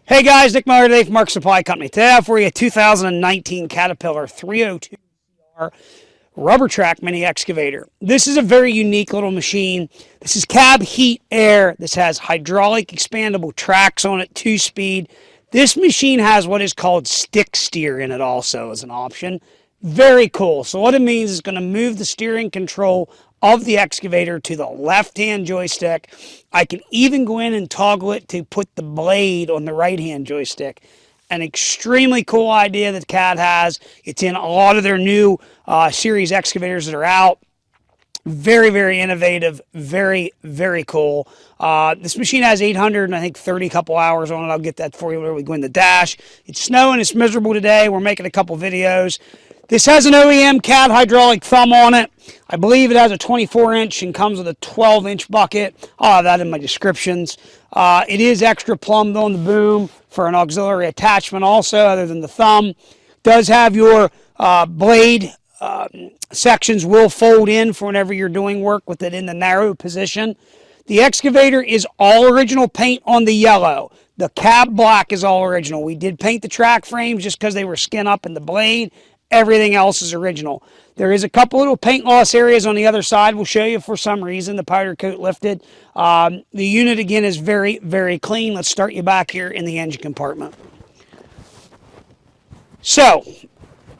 Hey guys, Nick Miller today from Mark Supply Company. Today I have for you a 2019 Caterpillar 302 CR rubber track mini excavator. This is a very unique little machine. This is cab heat air. This has hydraulic expandable tracks on it, 2-speed. This machine has what is called stick steer in it also as an option. Very cool. So what it means is it's going to move the steering control of the excavator to the left-hand joystick. I can even go in and toggle it to put the blade on the right-hand joystick. An extremely cool idea that CAT has. It's in a lot of their new series excavators that are out. Very, very innovative. Very, very cool. This machine has 830 couple hours on it. I'll get that for you whenever we go in the dash. It's snowing. It's miserable today. We're making a couple videos. This has an OEM CAT hydraulic thumb on it. I believe it has a 24-inch and comes with a 12-inch bucket. I'll have that in my descriptions. It is extra plumbed on the boom for an auxiliary attachment also, other than the thumb. Does have your blade sections will fold in for whenever you're doing work with it in the narrow position. The excavator is all original paint on the yellow. The cab black is all original. We did paint the track frames just because they were skin up in the blade. Everything else is original. There is a couple little paint loss areas on the other side. We'll show you for some reason. The powder coat lifted. The unit, again, is very, very clean. Let's start you back here in the engine compartment. So,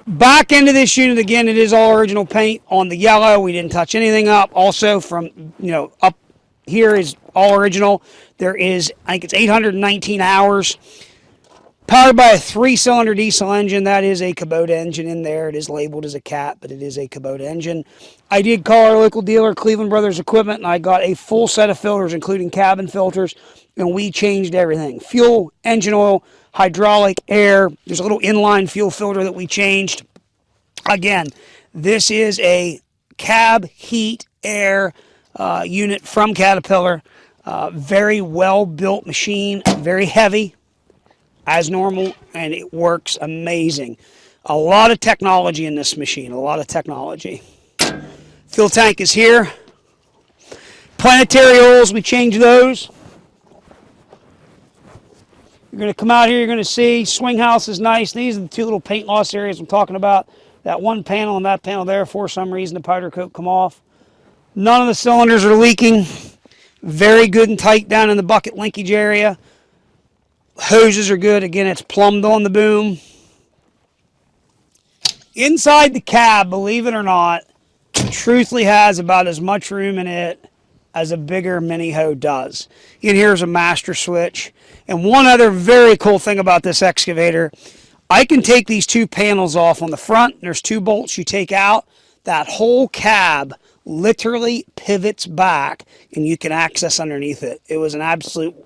back into this unit again, it is all original paint on the yellow. We didn't touch anything up. Also, from, up here is all original. There is, I think it's 819 hours. Powered by a 3-cylinder diesel engine. That is a Kubota engine in there. It is labeled as a CAT, but it is a Kubota engine. I did call our local dealer, Cleveland Brothers Equipment, and I got a full set of filters, including cabin filters, and we changed everything. Fuel, engine oil, hydraulic, air. There's a little inline fuel filter that we changed. Again, this is a cab heat air unit from Caterpillar. Very well-built machine, very heavy, as normal, and it works amazing. A lot of technology in this machine, a lot of technology. Fuel tank is here. Planetary oils, we changed those. You're going to come out here, you're going to see swing house is nice. These are the two little paint loss areas I'm talking about. That one panel and that panel there, for some reason the powder coat come off. None of the cylinders are leaking. Very good and tight down in the bucket linkage area. Hoses are good. Again, it's plumbed on the boom. Inside the cab, believe it or not, truthfully has about as much room in it as a bigger mini hoe does. In here is a master switch. And one other very cool thing about this excavator, I can take these two panels off on the front. There's 2 bolts you take out. That whole cab literally pivots back and you can access underneath it. It was an absolute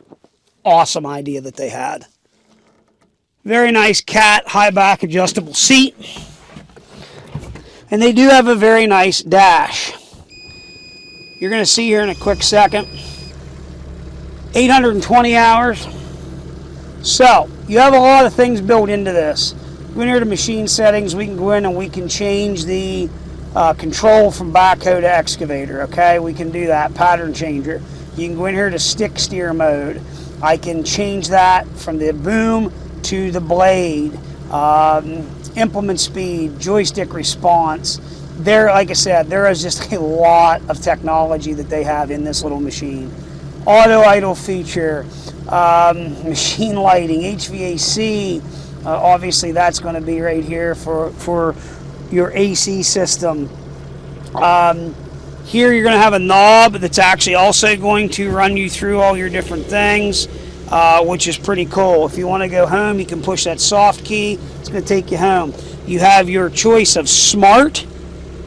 awesome idea that they had. Very nice CAT high back adjustable seat. And they do have a very nice dash. You're going to see here in a quick second. 820 hours. So, you have a lot of things built into this. Go in here to machine settings. We can go in and we can change the control from backhoe to excavator. Okay, we can do that. Pattern changer. You can go in here to stick steer mode. I can change that from the boom to the blade, implement speed, joystick response. There, like I said, there is just a lot of technology that they have in this little machine. Auto idle feature, machine lighting, HVAC. Obviously, that's going to be right here for your AC system. Here you're going to have a knob that's actually also going to run you through all your different things, which is pretty cool. If you want to go home, you can push that soft key. It's going to take you home. You have your choice of smart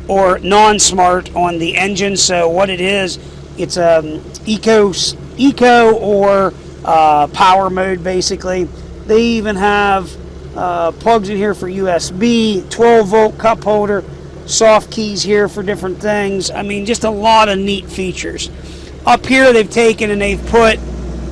or non-smart on the engine. So what it is, it's eco or power mode basically. They even have plugs in here for USB, 12-volt cup holder, soft keys here for different things. I mean, just a lot of neat features. Up here they've taken and they've put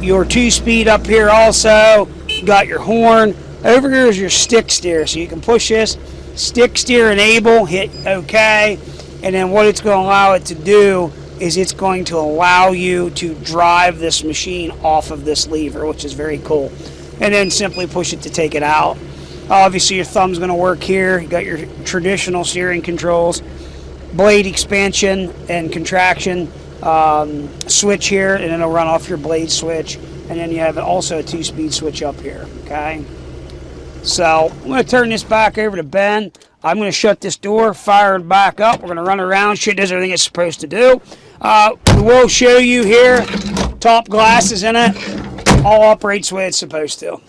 your 2-speed up here also. Got your horn. Over here is your stick steer. So you can push this, stick steer enable, hit OK. And then what it's going to allow it to do is it's going to allow you to drive this machine off of this lever, which is very cool. and then simply push it to take it out. Obviously your thumb's going to work here. You got your traditional steering controls, blade expansion and contraction switch here, and then it'll run off your blade switch, and then you have also a 2-speed switch up here. Okay, so I'm going to turn this back over to Ben. I'm going to shut this door, fire it back up. We're going to run around, shit does everything it's supposed to do. We will show you here, top glass is in it, all operates the way it's supposed to.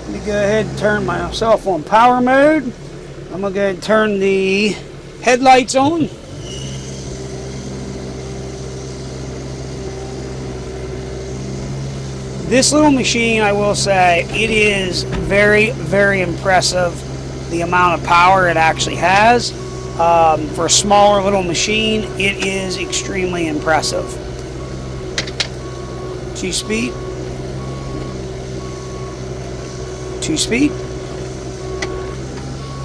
Let me go ahead and turn myself on power mode. I'm going to go ahead and turn the headlights on. This little machine, I will say, it is very, very impressive, the amount of power it actually has. For a smaller little machine, it is extremely impressive. 2-speed. 2-speed.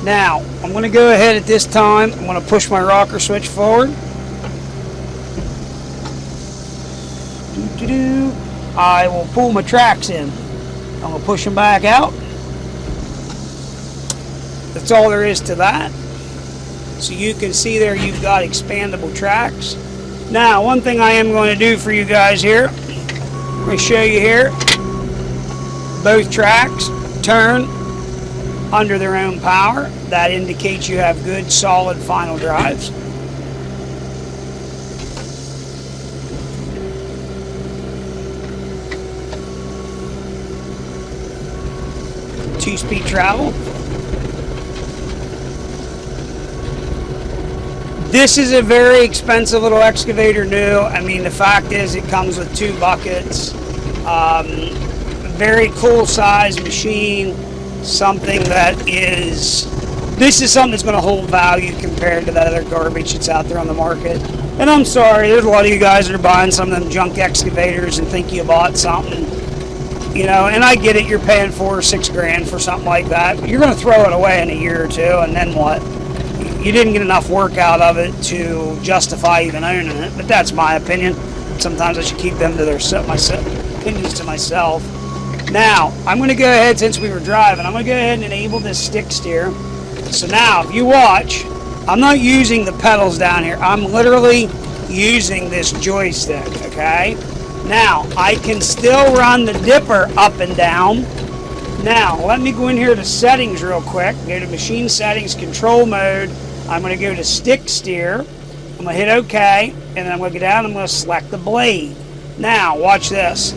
Now, I'm going to go ahead at this time, I'm going to push my rocker switch forward. I will pull my tracks in. I'm going to push them back out. That's all there is to that. So you can see there you've got expandable tracks. Now, one thing I am going to do for you guys here, I'm going to show you here, both tracks turn under their own power. That indicates you have good, solid final drives. Two-speed travel. This is a very expensive little excavator new. I mean, the fact is it comes with 2 buckets. Very cool size machine. Something that is, this is something that's going to hold value compared to that other garbage that's out there on the market. And I'm sorry, there's a lot of you guys that are buying some of them junk excavators and think you bought something. You know, and I get it, you're paying $4 or $6 grand for something like that. You're going to throw it away in a year or two, and then what? You didn't get enough work out of it to justify even owning it, but that's my opinion. Sometimes I should keep them to their opinions to myself. Now, I'm going to go ahead, since we were driving, I'm going to go ahead and enable this stick steer. So now, if you watch, I'm not using the pedals down here. I'm literally using this joystick, okay? Now, I can still run the dipper up and down. Now, let me go in here to settings real quick. Go to machine settings, control mode. I'm going to go to stick steer. I'm going to hit OK, and then I'm going to go down and I'm going to select the blade. Now, watch this.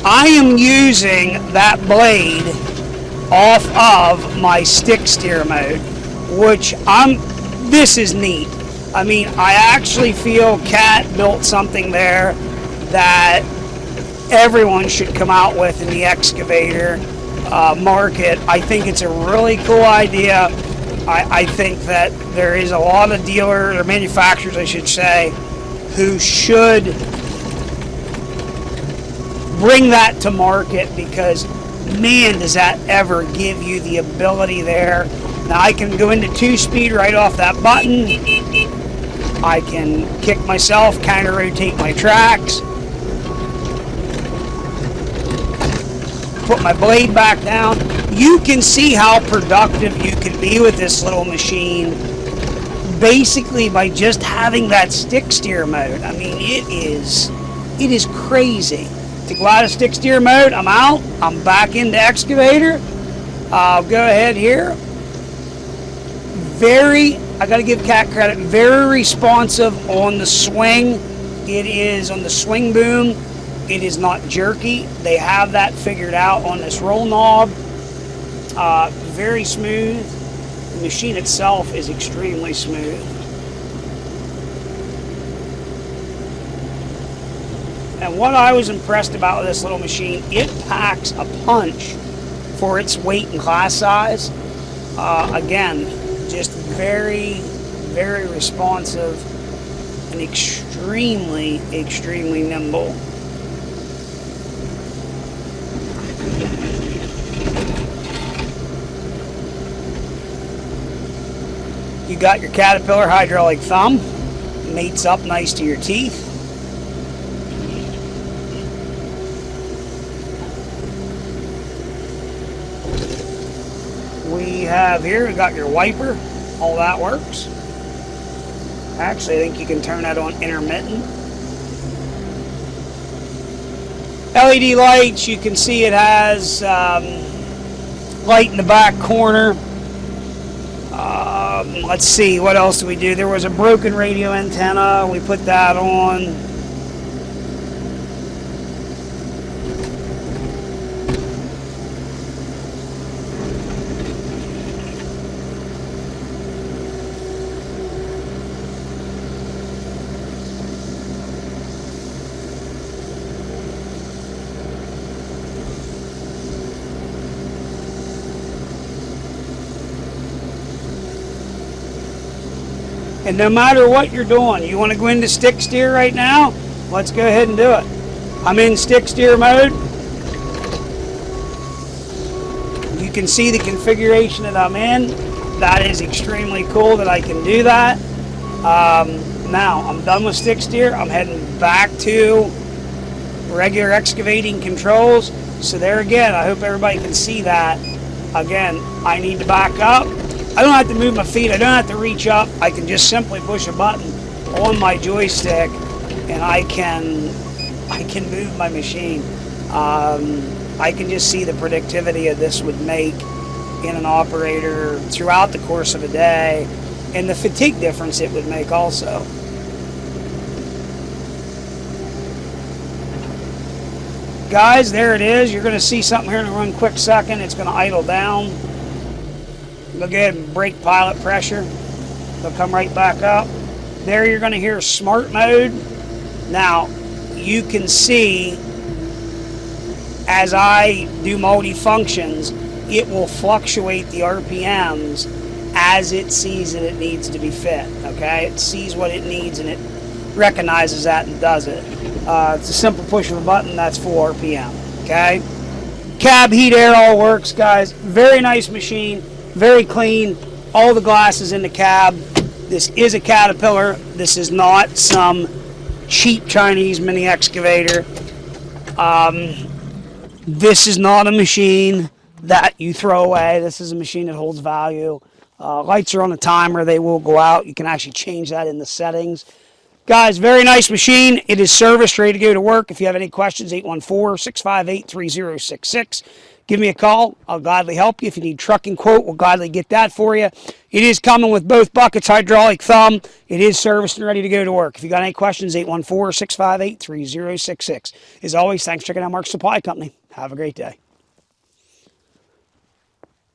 I am using that blade off of my stick steer mode, which this is neat. I mean, I actually feel Cat built something there that everyone should come out with in the excavator market. I think it's a really cool idea. I think that there is a lot of dealers, or manufacturers I should say, who should bring that to market, because man, does that ever give you the ability there. Now I can go into 2-speed right off that button. I can kick myself, counter rotate my tracks, put my blade back down. You can see how productive you can be with this little machine basically by just having that stick steer mode. I mean, it is crazy. To go out of stick steer mode, I'm out. I'm back into excavator. I'll go ahead here. I got to give Cat credit, very responsive on the swing. It is on the swing boom. It is not jerky. They have that figured out on this roll knob. Very smooth. The machine itself is extremely smooth. And what I was impressed about with this little machine, it packs a punch for its weight and class size. Again, just very, very responsive and extremely, extremely nimble. You got your Caterpillar hydraulic thumb, mates up nice to your teeth. We have here, we got your wiper. All that works. Actually, I think you can turn that on intermittent. LED lights, you can see it has light in the back corner. Let's see, what else do we do? There was a broken radio antenna. We put that on. And no matter what you're doing, you want to go into stick steer right now? Let's go ahead and do it. I'm in stick steer mode. You can see the configuration that I'm in. That is extremely cool that I can do that. Now, I'm done with stick steer. I'm heading back to regular excavating controls. So there again, I hope everybody can see that. Again, I need to back up. I don't have to move my feet. I don't have to reach up. I can just simply push a button on my joystick, and I can move my machine. I can just see the productivity of this would make in an operator throughout the course of a day, and the fatigue difference it would make also. Guys, there it is. You're going to see something here in a one quick second. It's going to idle down. Go ahead and break pilot pressure. They'll come right back up. There you're going to hear smart mode. Now, you can see as I do multi-functions, it will fluctuate the RPMs as it sees that it needs to be fit. Okay? It sees what it needs and it recognizes that and does it. It's a simple push of a button. That's full RPM. Okay? Cab, heat, air, all works, guys. Very nice machine. Very clean. All the glass is in the cab. This is a Caterpillar. This is not some cheap Chinese mini excavator. This is not a machine that you throw away. This is a machine that holds value. Lights are on the timer. They will go out. You can actually change that in the settings. Guys, very nice machine. It is serviced, ready to go to work. If you have any questions, 814-658-3066. Give me a call. I'll gladly help you. If you need trucking quote, we'll gladly get that for you. It is coming with both buckets, hydraulic thumb. It is serviced and ready to go to work. If you got any questions, 814-658-3066. As always, thanks for checking out Mark's Supply Company. Have a great day.